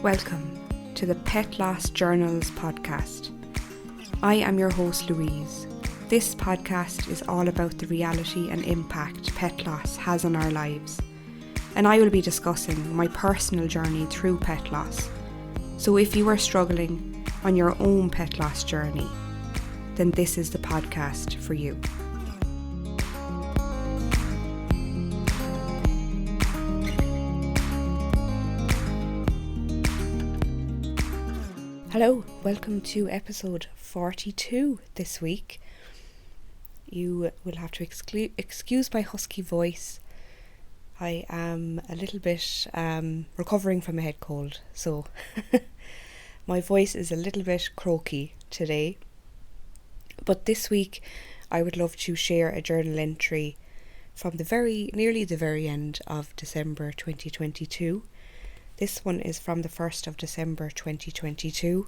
Welcome to the Pet Loss Journals podcast. I am your host Louise. This podcast is all about the reality and impact pet loss has on our lives, and I will be discussing my personal journey through pet loss. So if you are struggling on your own pet loss journey, then this is the podcast for you. Hello, welcome to episode 42 this week. You will have to excuse my husky voice. I am a little bit recovering from a head cold, so my voice is a little bit croaky today. But this week I would love to share a journal entry from nearly the very end of December 2022. This one is from the 1st of December 2022,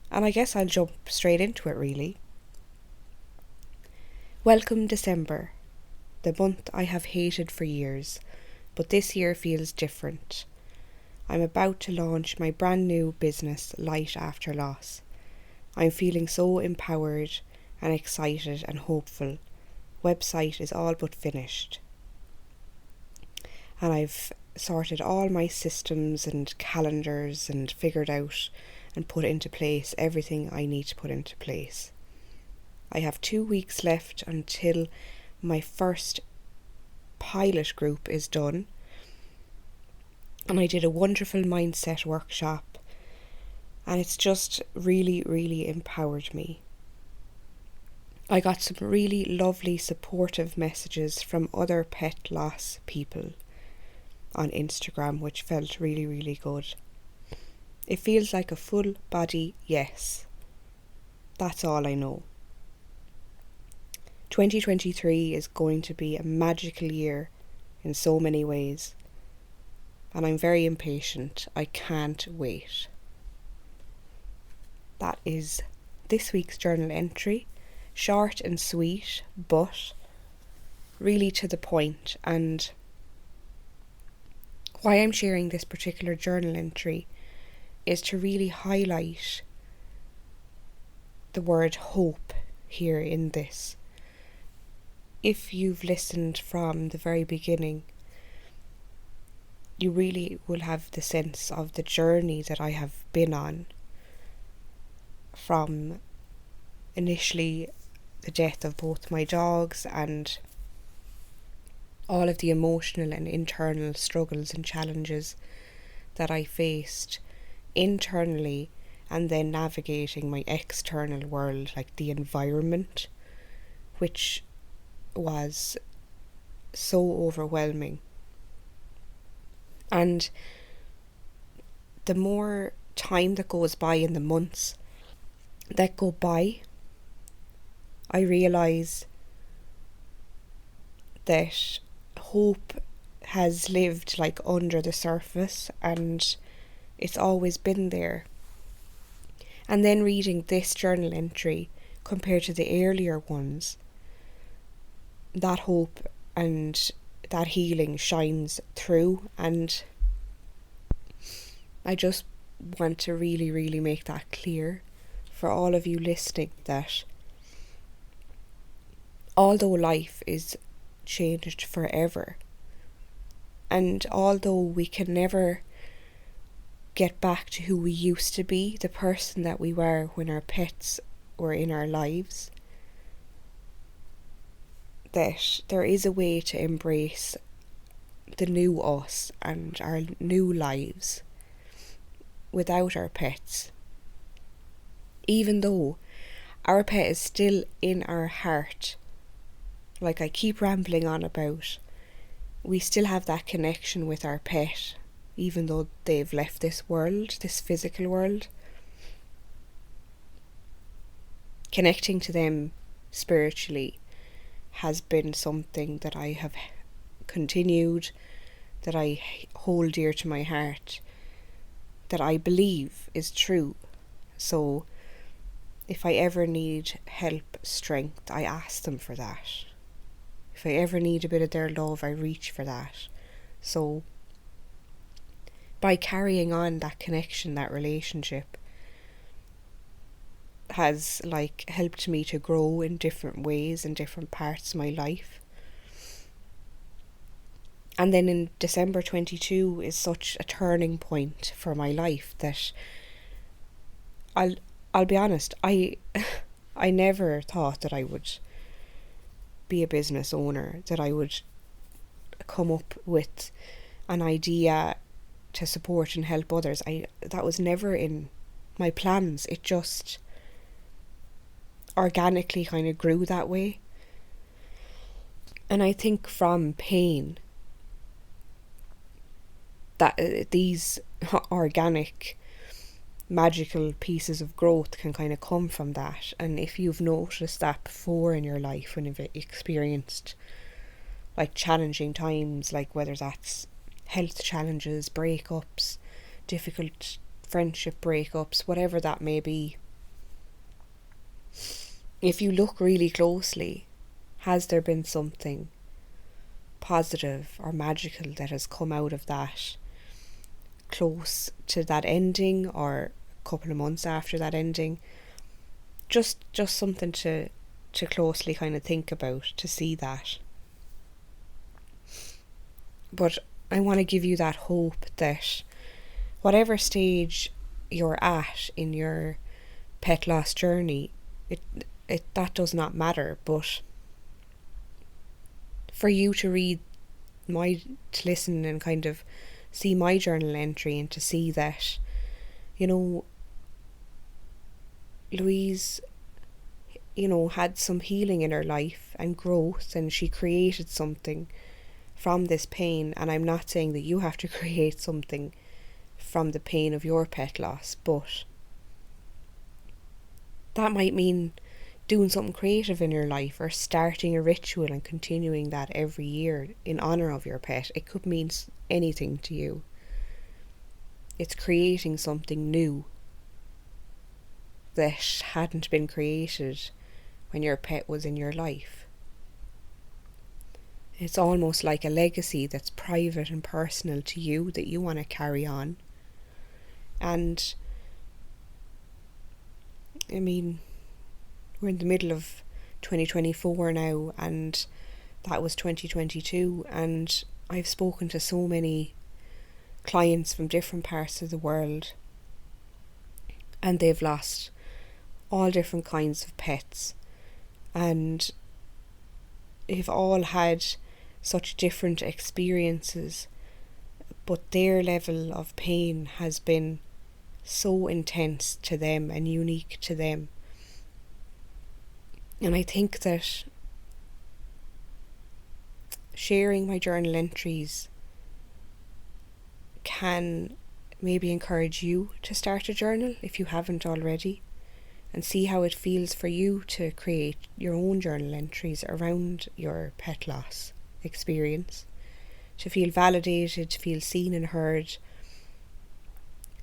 and I guess I'll jump straight into it really. Welcome December, the month I have hated for years, but this year feels different. I'm about to launch my brand new business, Light After Loss. I'm feeling so empowered and excited and hopeful. Website is all but finished. And I've sorted all my systems and calendars and figured out and put into place everything I need to put into place. I have 2 weeks left until my first pilot group is done, and I did a wonderful mindset workshop, and it's just really empowered me. I got some really lovely supportive messages from other pet loss people on Instagram, which felt really good. It feels like a full body yes. That's all I know. 2023 is going to be a magical year in so many ways, and I'm very impatient. I can't wait. That is this week's journal entry. Short and sweet, but really to the point. And why I'm sharing this particular journal entry is to really highlight the word hope here in this. If you've listened from the very beginning, you really will have the sense of the journey that I have been on, from initially the death of both my dogs and all of the emotional and internal struggles and challenges that I faced internally, and then navigating my external world, like the environment, which was so overwhelming. And the more time that goes by and the months that go by, I realise that hope has lived like under the surface, and it's always been there. And then reading this journal entry compared to the earlier ones, that hope and that healing shines through, and I just want to really make that clear for all of you listening, that although life is changed forever, and although we can never get back to who we used to be, the person that we were when our pets were in our lives, that there is a way to embrace the new us and our new lives without our pets. Even though our pet is still in our heart, like I keep rambling on about, we still have that connection with our pet, even though they've left this world, this physical world. Connecting to them spiritually has been something that I have continued, that I hold dear to my heart, that I believe is true. So if I ever need help, strength, I ask them for that. If I ever need a bit of their love, I reach for that. So by carrying on that connection, that relationship has like helped me to grow in different ways in different parts of my life. And then in December 22 is such a turning point for my life that I'll be honest, I never thought that I would be a business owner, that I would come up with an idea to support and help others. That was never in my plans. It just organically kind of grew that way. And I think from pain that these organic magical pieces of growth can kind of come from that. And if you've noticed that before in your life, when you've experienced like challenging times, like whether that's health challenges, breakups, difficult friendship breakups, whatever that may be, if you look really closely, has there been something positive or magical that has come out of that, close to that ending or a couple of months after that ending? Just something to closely kind of think about, to see that. But I want to give you that hope that whatever stage you're at in your pet loss journey, it that does not matter. But for you to to listen and kind of see my journal entry, and to see that, you know, Louise, you know, had some healing in her life and growth, and she created something from this pain. And I'm not saying that you have to create something from the pain of your pet loss, but that might mean doing something creative in your life, or starting a ritual and continuing that every year in honour of your pet. It could mean anything to you. It's creating something new that hadn't been created when your pet was in your life. It's almost like a legacy that's private and personal to you, that you want to carry on. And I mean, we're in the middle of 2024 now, and that was 2022, and I've spoken to so many clients from different parts of the world, and they've lost all different kinds of pets, and they've all had such different experiences, but their level of pain has been so intense to them and unique to them. And I think that sharing my journal entries can maybe encourage you to start a journal if you haven't already, and see how it feels for you to create your own journal entries around your pet loss experience, to feel validated, to feel seen and heard,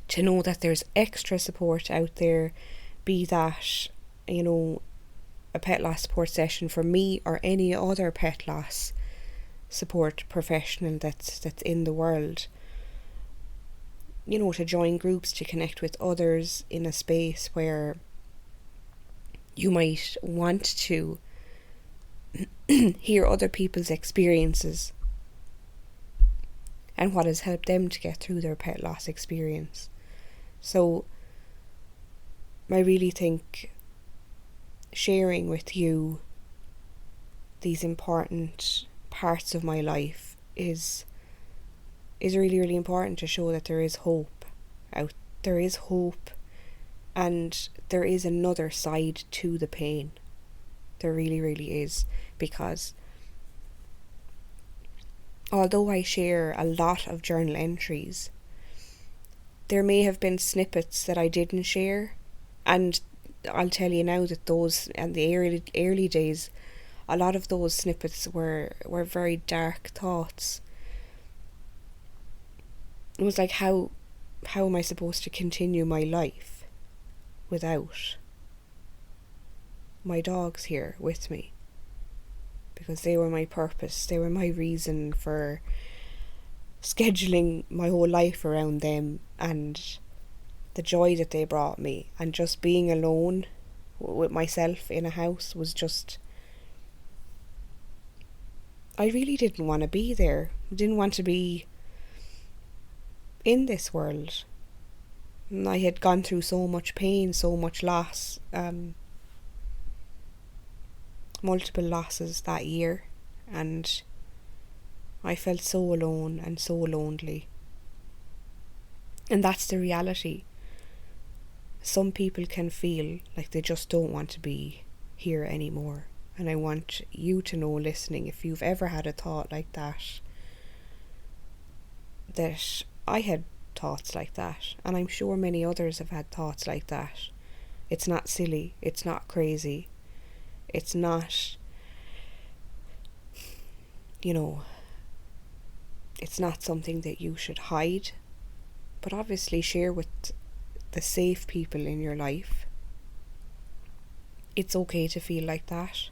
to know that there's extra support out there, be that, you know, a pet loss support session from me or any other pet loss support professional that's in the world. You know, to join groups, to connect with others in a space where you might want to hear other people's experiences and what has helped them to get through their pet loss experience. So I really think sharing with you these important parts of my life is really, really important, to show that there is hope out. There is hope, and there is another side to the pain. There really, really is. Because although I share a lot of journal entries, there may have been snippets that I didn't share, and I'll tell you now that those, in the early days, a lot of those snippets were very dark thoughts. It was like, how am I supposed to continue my life without my dogs here with me? Because they were my purpose, they were my reason for scheduling my whole life around them and the joy that they brought me, and just being alone with myself in a house was just, I really didn't want to be there. I didn't want to be in this world. And I had gone through so much pain, so much loss, multiple losses that year, and I felt so alone and so lonely. And that's the reality. Some people can feel like they just don't want to be here anymore. And I want you to know, listening, if you've ever had a thought like that, that I had thoughts like that, and I'm sure many others have had thoughts like that. It's not silly, it's not crazy, it's not, it's not something that you should hide, but obviously share with the safe people in your life. It's okay to feel like that,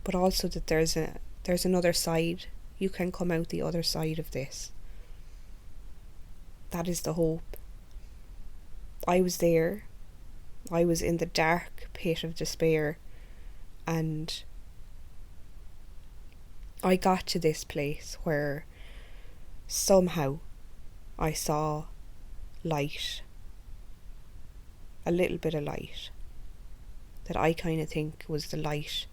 but also that there's another side. You can come out the other side of this. That is the hope. I was there. I was in the dark pit of despair, and I got to this place where somehow I saw light, a little bit of light, that I kind of think was the light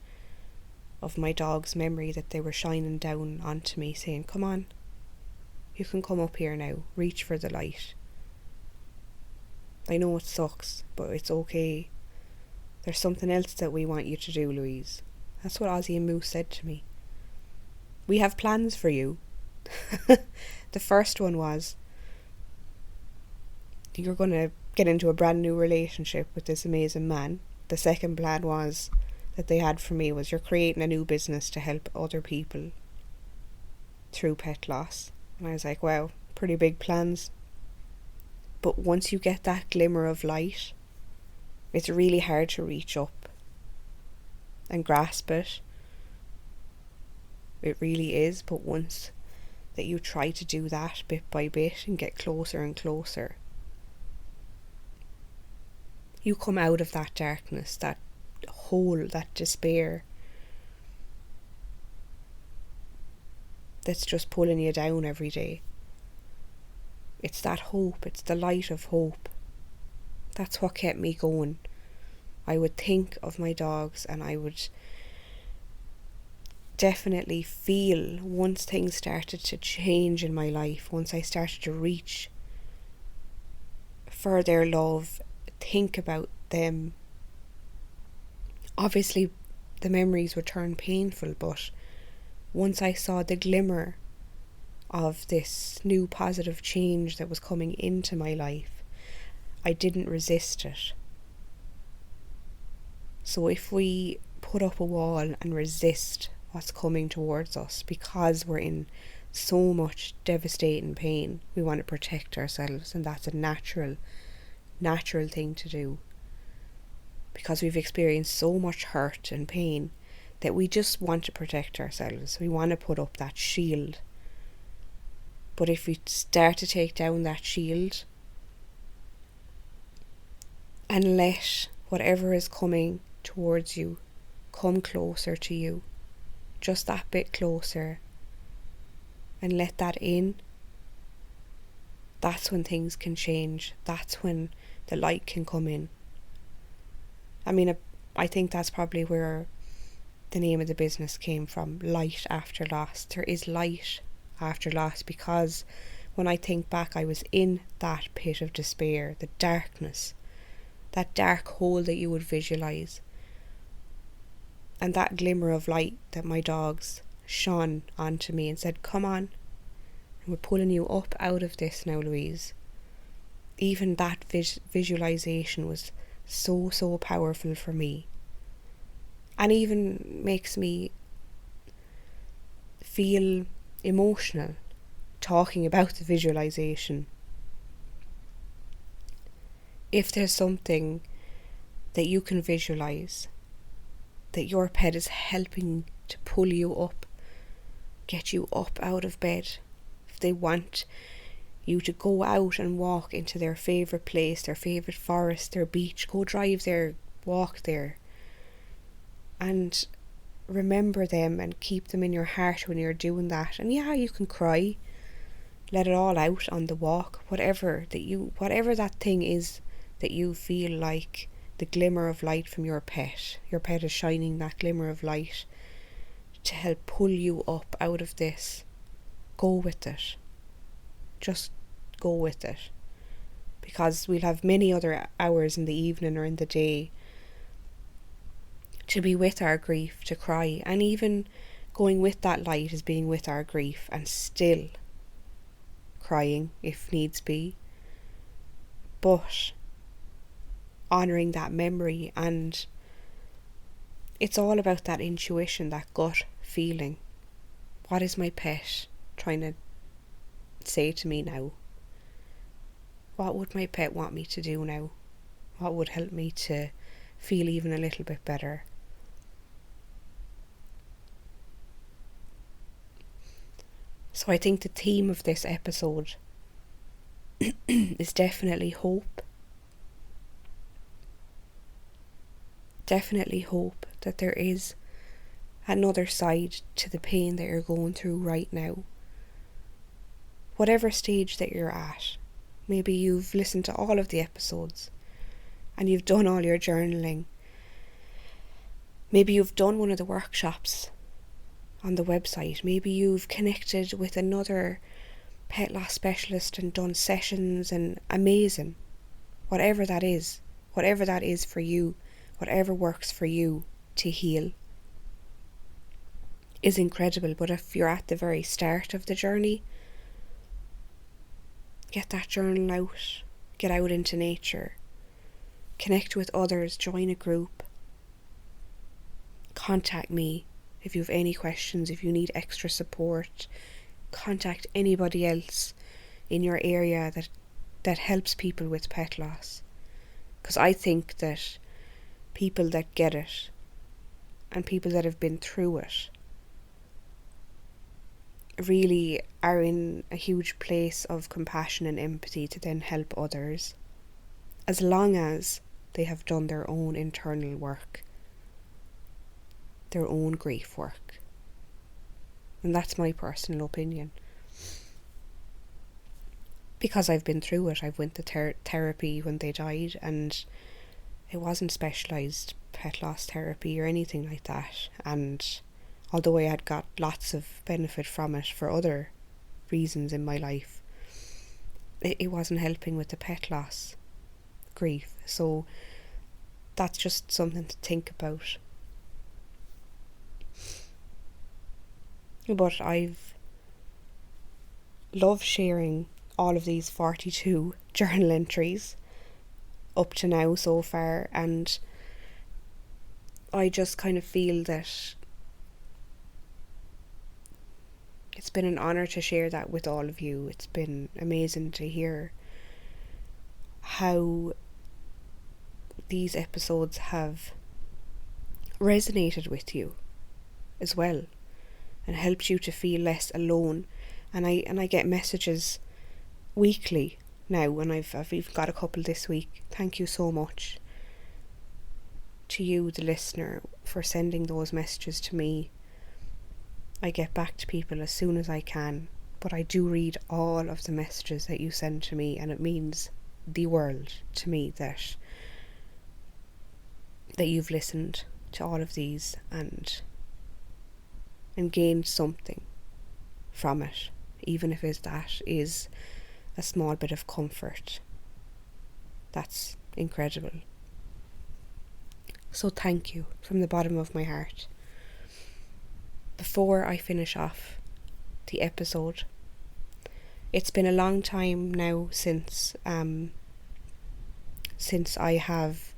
of my dog's memory that they were shining down onto me, saying, come on, you can come up here now, reach for the light. I know it sucks, but it's okay. There's something else that we want you to do, Louise. That's what Ozzy and Moose said to me. We have plans for you. The first one was, you're going to get into a brand new relationship with this amazing man. The second plan was, that they had for me, was, you're creating a new business to help other people through pet loss. And I was like, wow, pretty big plans. But once you get that glimmer of light, it's really hard to reach up and grasp it. It really is. But once that you try to do that bit by bit and get closer and closer, you come out of that darkness, that hole, that despair that's just pulling you down every day. It's that hope, it's the light of hope. That's what kept me going. I would think of my dogs, and I would definitely feel, once things started to change in my life, once I started to reach for their love, think about them, obviously the memories would turn painful, but once I saw the glimmer of this new positive change that was coming into my life, I didn't resist it. So if we put up a wall and resist what's coming towards us because we're in so much devastating pain, we want to protect ourselves, and that's a natural thing to do, because we've experienced so much hurt and pain that we just want to protect ourselves. We want to put up that shield. But if we start to take down that shield and let whatever is coming towards you come closer to you, just that bit closer, and let that in, that's when things can change. That's when the light can come in. I mean, I think that's probably where the name of the business came from, light after loss. There is light after loss, because when I think back, I was in that pit of despair, the darkness, that dark hole that you would visualize, and that glimmer of light that my dogs shone onto me and said, come on, we're pulling you up out of this now, Louise. Even that visualization was so powerful for me, and even makes me feel emotional talking about the visualization. If there's something that you can visualize, that your pet is helping to pull you up, get you up out of bed, if they want you to go out and walk into their favourite place, their favourite forest, their beach. Go drive there, walk there. And remember them and keep them in your heart when you're doing that. And yeah, you can cry. Let it all out on the walk. Whatever that thing is that you feel like the glimmer of light from your pet. Your pet is shining that glimmer of light to help pull you up out of this. Go with it. Just go with it. Because we'll have many other hours in the evening or in the day to be with our grief, to cry. And even going with that light is being with our grief and still crying if needs be. But honouring that memory, and it's all about that intuition, that gut feeling. What is my pet trying to say to me now? What would my pet want me to do now? What would help me to feel even a little bit better? So I think the theme of this episode is definitely hope. Definitely hope that there is another side to the pain that you're going through right now. Whatever stage that you're at, maybe you've listened to all of the episodes and you've done all your journaling. Maybe you've done one of the workshops on the website. Maybe you've connected with another pet loss specialist and done sessions, and amazing. Whatever that is for you, whatever works for you to heal is incredible. But if you're at the very start of the journey, get that journal out, get out into nature, connect with others, join a group, contact me if you have any questions, if you need extra support. Contact anybody else in your area that helps people with pet loss, because I think that people that get it and people that have been through it really are in a huge place of compassion and empathy to then help others, as long as they have done their own internal work, their own grief work. And that's my personal opinion, because I've been through it. I went to therapy when they died, and it wasn't specialised pet loss therapy or anything like that. And although I had got lots of benefit from it for other reasons in my life, it wasn't helping with the pet loss grief. So that's just something to think about. But I've loved sharing all of these 42 journal entries up to now so far, and I just kind of feel that it's been an honour to share that with all of you. It's been amazing to hear how these episodes have resonated with you as well, and helped you to feel less alone. And I get messages weekly now, and I've even got a couple this week. Thank you so much to you, the listener, for sending those messages to me. I get back to people as soon as I can, but I do read all of the messages that you send to me, and it means the world to me that you've listened to all of these and gained something from it, even if that is a small bit of comfort. That's incredible. So thank you from the bottom of my heart. Before I finish off the episode, it's been a long time now since I have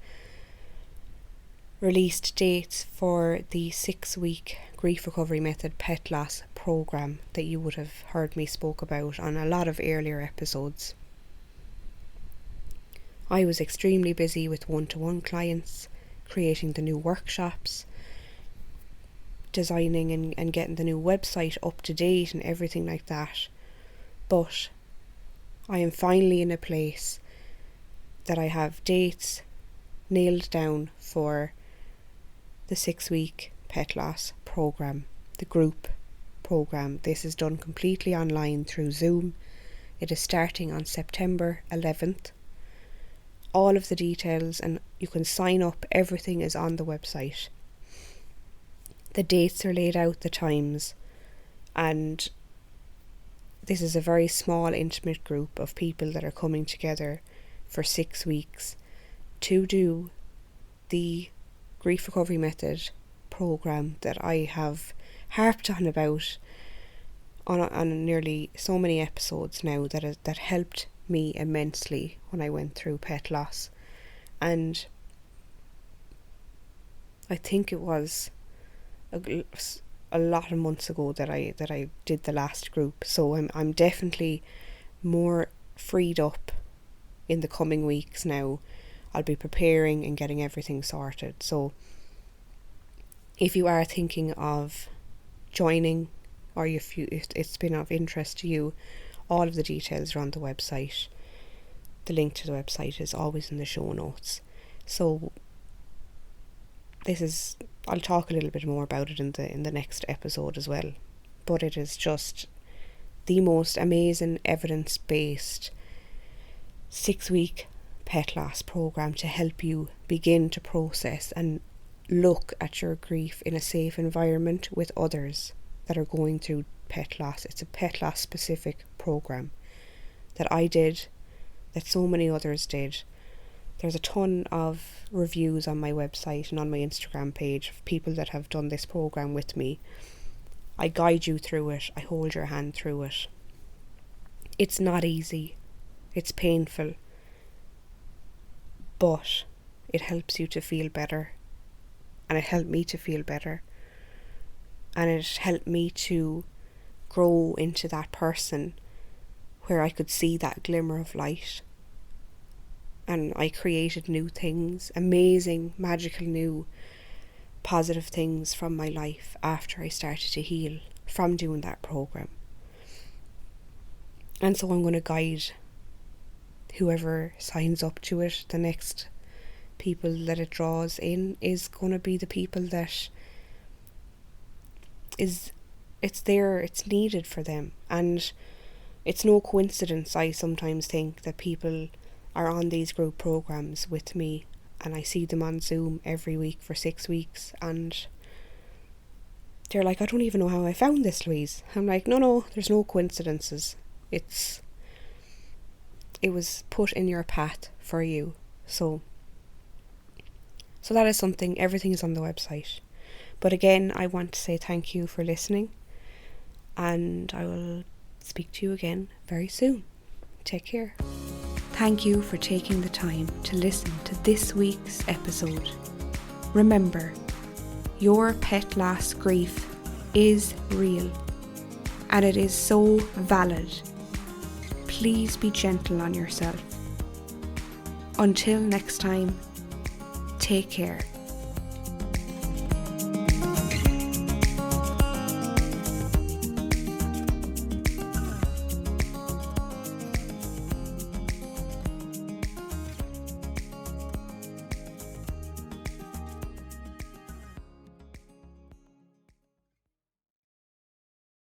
released dates for the 6-week Grief Recovery Method Pet Loss program that you would have heard me spoke about on a lot of earlier episodes. I was extremely busy with one-to-one clients, creating the new workshops, designing and getting the new website up to date and everything like that. But I am finally in a place that I have dates nailed down for the 6-week pet loss program, the group program. This is done completely online through Zoom. It is starting on September 11th. All of the details, and you can sign up, everything is on the website. The dates are laid out, the times, and this is a very small, intimate group of people that are coming together for 6 weeks to do the grief recovery method program that I have harped on about on nearly so many episodes now, that helped me immensely when I went through pet loss. And I think it was a lot of months ago that I did the last group, so I'm definitely more freed up in the coming weeks now. I'll be preparing and getting everything sorted. So if you are thinking of joining, or if it's been of interest to you, all of the details are on the website. The link to the website is always in the show notes. So I'll talk a little bit more about it in the next episode as well. But it is just the most amazing evidence-based 6-week pet loss program to help you begin to process and look at your grief in a safe environment with others that are going through pet loss. It's a pet loss specific program that I did, that so many others did. There's a ton of reviews on my website and on my Instagram page of people that have done this program with me. I guide you through it. I hold your hand through it. It's not easy. It's painful. But it helps you to feel better. And it helped me to feel better. And it helped me to grow into that person where I could see that glimmer of light. And I created new things, amazing, magical, new, positive things from my life after I started to heal from doing that program. And so I'm going to guide whoever signs up to it. The next people that it draws in is going to be the people that it's needed for them. And it's no coincidence, I sometimes think, that people are on these group programs with me, and I see them on Zoom every week for 6 weeks, and they're like, I don't even know how I found this, Louise. I'm like, no, there's no coincidences. It was put in your path for you. So that is something. Everything is on the website. But again, I want to say thank you for listening, and I will speak to you again very soon. Take care. Thank you for taking the time to listen to this week's episode. Remember, your pet loss grief is real, and it is so valid. Please be gentle on yourself. Until next time, take care.